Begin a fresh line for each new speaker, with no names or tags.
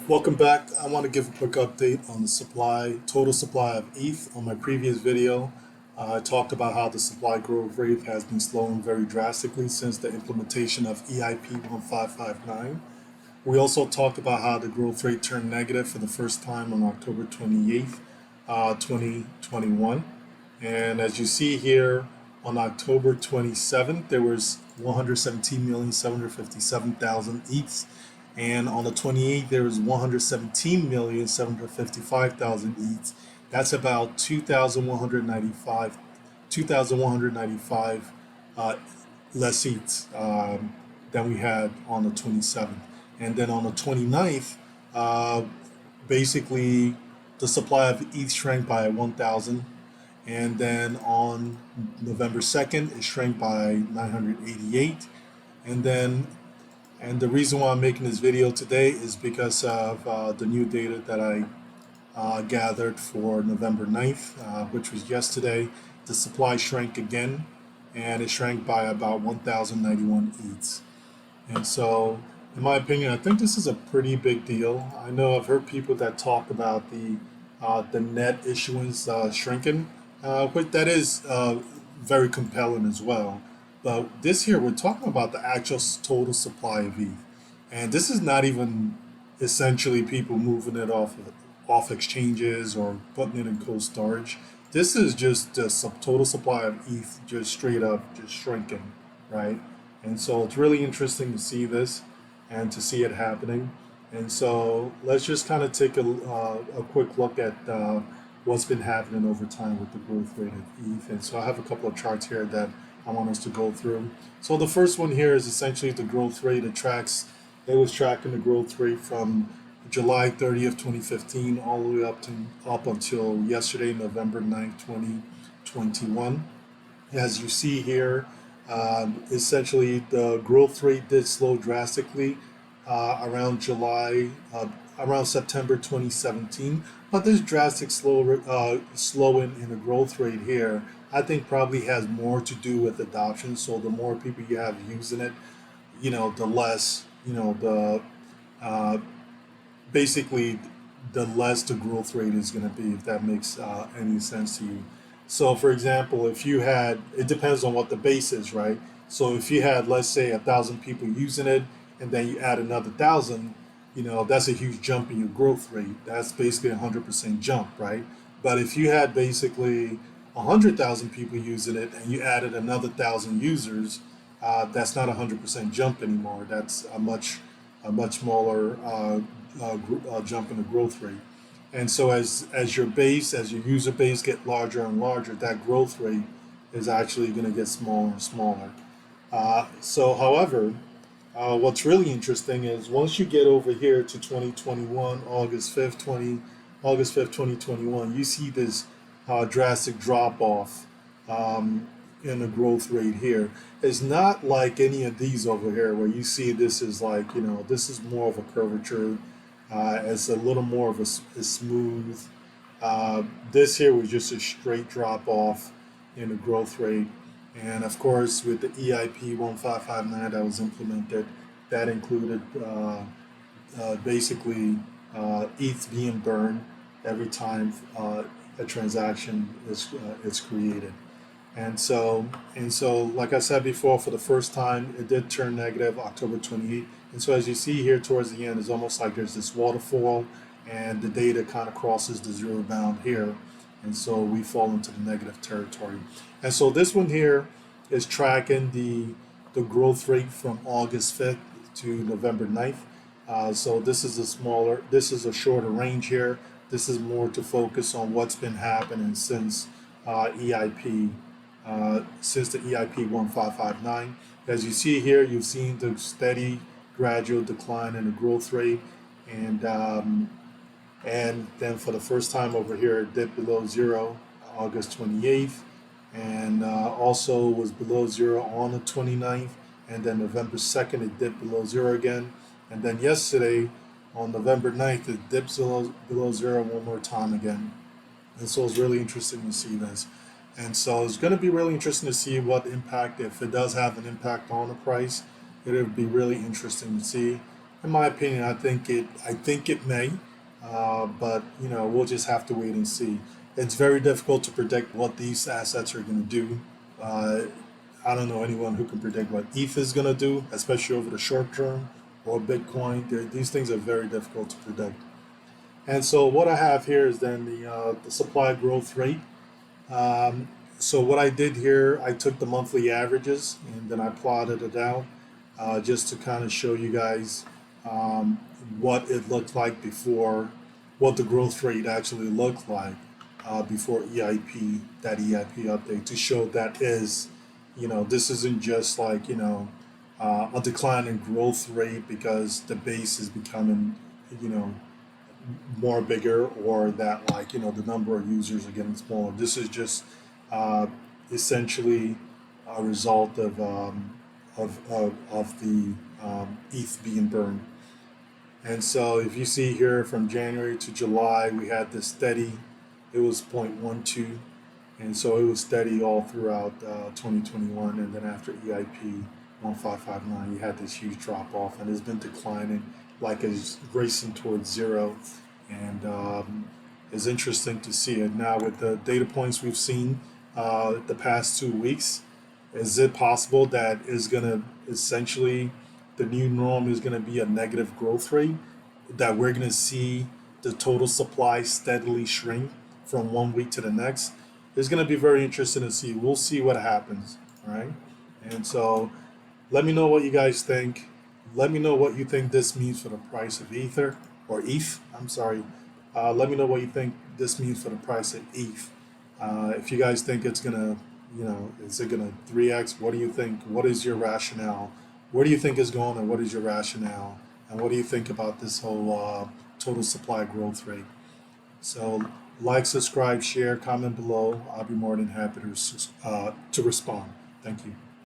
Welcome back. I want to give a quick update on the total supply of ETH. On my previous video, I talked about how the supply growth rate has been slowing very drastically since the implementation of EIP 1559. We also talked about how the growth rate turned negative for the first time on October 28th, 2021. And as you see here, on October 27th, there was 117,757,000 ETHs. And on the 28th, there was 117,755,000 ETHs. That's about 2,195 less ETHs than we had on the 27th. And then on the 29th, basically the supply of ETH shrank by 1,000. And then on November 2nd, it shrank by 988. And then and the reason why I'm making this video today is because of the new data that I gathered for November 9th, which was yesterday. The supply shrank again, and it shrank by about 1,091 ETHs. And so, in my opinion, I think this is a pretty big deal. I know I've heard people that talk about the net issuance shrinking, but that is very compelling as well. But this here, we're talking about the actual total supply of ETH, and this is not even essentially people moving it off exchanges or putting it in cold storage. This is just the total supply of ETH just straight up just shrinking, right? And so it's really interesting to see this and to see it happening. And so let's just kind of take a quick look at what's been happening over time with the growth rate of ETH. And so I have a couple of charts here that I want us to go through. So the first one here is essentially the growth rate. It was tracking the growth rate from July 30th, 2015, all the way up until yesterday, November 9th, 2021. As you see here, essentially the growth rate did slow drastically around September 2017. But this drastic slowing in the growth rate here, I think probably has more to do with adoption. So the more people you have using it, the less, uh, basically, the less the growth rate is going to be, if that makes any sense to you. So, for example, if you had, it depends on what the base is, right? So, if you had, let's say, 1,000 people using it, and then you add another 1,000, that's a huge jump in your growth rate. That's basically a 100% jump, right? But if you had basically 100,000 people using it, and you added another 1,000 users, that's not a 100% jump anymore. That's a much smaller jump in the growth rate. And so as your user base get larger and larger, that growth rate is actually going to get smaller and smaller. However, what's really interesting is once you get over here to 2021, August 5th, 2021, you see this drastic drop off in the growth rate here. It's not like any of these over here where you see this is like, this is more of a curvature. It's a little more of a smooth. This here was just a straight drop off in the growth rate. And of course, with the EIP 1559 that was implemented, that included basically ETH being burned every time a transaction is created. And so, like I said before, for the first time, it did turn negative October 28th. And so, as you see here towards the end, it's almost like there's this waterfall, and the data kind of crosses the zero bound here. And so we fall into the negative territory. And so this one here is tracking the growth rate from August 5th to November 9th. So this is a shorter range here. This is more to focus on what's been happening since EIP, since the EIP 1559. As you see here, you've seen the steady, gradual decline in the growth rate, and then for the first time over here, it dipped below zero August 28th, and also was below zero on the 29th, and then November 2nd, it dipped below zero again. And then yesterday, on November 9th, it dips below zero one more time again. And so it's really interesting to see this. And so it's going to be really interesting to see what impact, if it does have an impact on the price, it'll be really interesting to see. In my opinion, I think it may, but we'll just have to wait and see. It's very difficult to predict what these assets are going to do. Uh, I don't know anyone who can predict what ETH is going to do, especially over the short term, or Bitcoin. These things are very difficult to predict. And so what I have here is then the supply growth rate. Um, so what I did here, I took the monthly averages and then I plotted it out just to kind of show you guys um, what it looked like before, what the growth rate actually looked like before that EIP update to show that is, this isn't just like, a decline in growth rate because the base is becoming, you know, more bigger or that like the number of users are getting smaller. This is just uh, essentially a result of the ETH being burned. And so if you see here from January to July, we had this steady. It was 0.12, and so it was steady all throughout 2021. And then after EIP 1559, you had this huge drop off, and it's been declining like it's racing towards zero. And it's interesting to see it now with the data points we've seen the past 2 weeks. Is it possible that is going to essentially the new norm is going to be a negative growth rate? That we're going to see the total supply steadily shrink from 1 week to the next? It's going to be very interesting to see. We'll see what happens. All right. And so let me know what you guys think. Let me know what you think this means for the price of Ether or ETH. I'm sorry. Let me know what you think this means for the price of ETH. If you guys think it's gonna, is it gonna 3x? What do you think? What is your rationale? Where do you think it's going, and what is your rationale? And what do you think about this whole total supply growth rate? So, like, subscribe, share, comment below. I'll be more than happy to respond. Thank you.